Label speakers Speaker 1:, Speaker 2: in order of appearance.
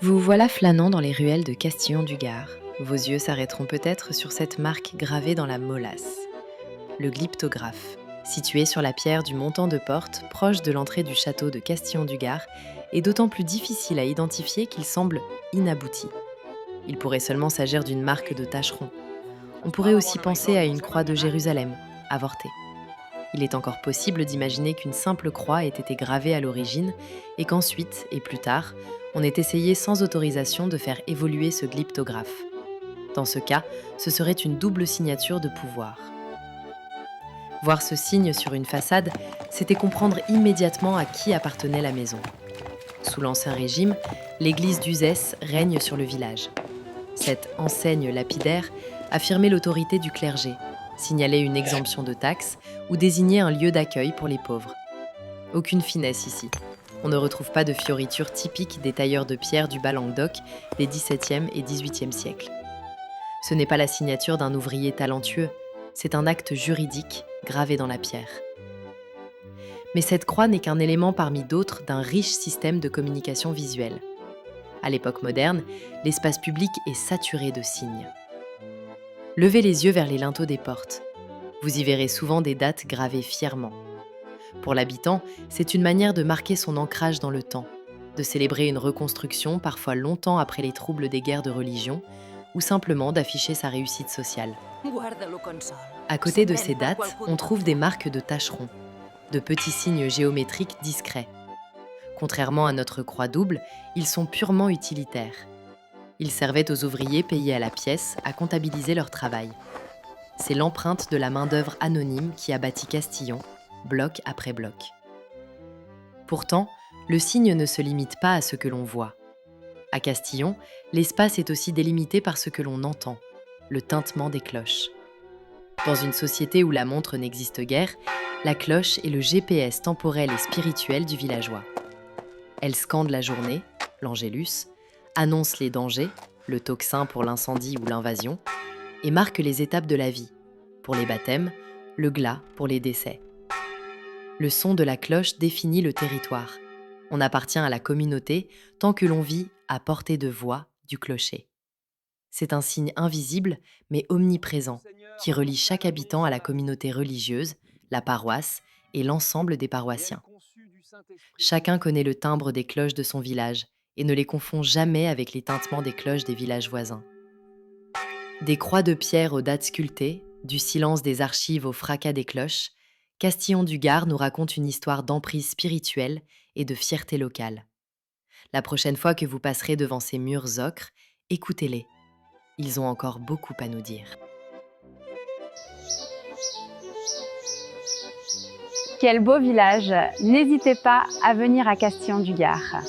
Speaker 1: Vous voilà flânant dans les ruelles de Castillon-du-Gard. Vos yeux s'arrêteront peut-être sur cette marque gravée dans la molasse, le glyptographe. Situé sur la pierre du montant de porte, proche de l'entrée du château de Castillon-du-Gard, est d'autant plus difficile à identifier qu'il semble inabouti. Il pourrait seulement s'agir d'une marque de tâcheron. On pourrait aussi penser à une croix de Jérusalem, avortée. Il est encore possible d'imaginer qu'une simple croix ait été gravée à l'origine et qu'ensuite, et plus tard, on ait essayé sans autorisation de faire évoluer ce glyptographe. Dans ce cas, ce serait une double signature de pouvoir. Voir ce signe sur une façade, c'était comprendre immédiatement à qui appartenait la maison. Sous l'Ancien Régime, l'église d'Uzès règne sur le village. Cette enseigne lapidaire affirmait l'autorité du clergé, signalait une exemption de taxes ou désignait un lieu d'accueil pour les pauvres. Aucune finesse ici. On ne retrouve pas de fioritures typiques des tailleurs de pierre du Bas-Languedoc des XVIIe et XVIIIe siècles. Ce n'est pas la signature d'un ouvrier talentueux, c'est un acte juridique gravé dans la pierre. Mais cette croix n'est qu'un élément parmi d'autres d'un riche système de communication visuelle. À l'époque moderne, l'espace public est saturé de signes. Levez les yeux vers les linteaux des portes. Vous y verrez souvent des dates gravées fièrement. Pour l'habitant, c'est une manière de marquer son ancrage dans le temps, de célébrer une reconstruction parfois longtemps après les troubles des guerres de religion, ou simplement d'afficher sa réussite sociale. À côté de ces dates, on trouve des marques de tâcherons, de petits signes géométriques discrets. Contrairement à notre croix double, ils sont purement utilitaires. Ils servaient aux ouvriers payés à la pièce à comptabiliser leur travail. C'est l'empreinte de la main-d'œuvre anonyme qui a bâti Castillon, bloc après bloc. Pourtant, le signe ne se limite pas à ce que l'on voit. À Castillon, l'espace est aussi délimité par ce que l'on entend, le tintement des cloches. Dans une société où la montre n'existe guère, la cloche est le GPS temporel et spirituel du villageois. Elle scande la journée, l'angélus, annonce les dangers, le tocsin pour l'incendie ou l'invasion, et marque les étapes de la vie, pour les baptêmes, le glas pour les décès. Le son de la cloche définit le territoire. On appartient à la communauté tant que l'on vit à portée de voix du clocher. C'est un signe invisible mais omniprésent qui relie chaque habitant à la communauté religieuse, la paroisse et l'ensemble des paroissiens. Chacun connaît le timbre des cloches de son village et ne les confond jamais avec les tintements des cloches des villages voisins. Des croix de pierre aux dates sculptées, du silence des archives au fracas des cloches, Castillon-du-Gard nous raconte une histoire d'emprise spirituelle et de fierté locale. La prochaine fois que vous passerez devant ces murs ocres, écoutez-les. Ils ont encore beaucoup à nous dire.
Speaker 2: Quel beau village! N'hésitez pas à venir à Castillon-du-Gard.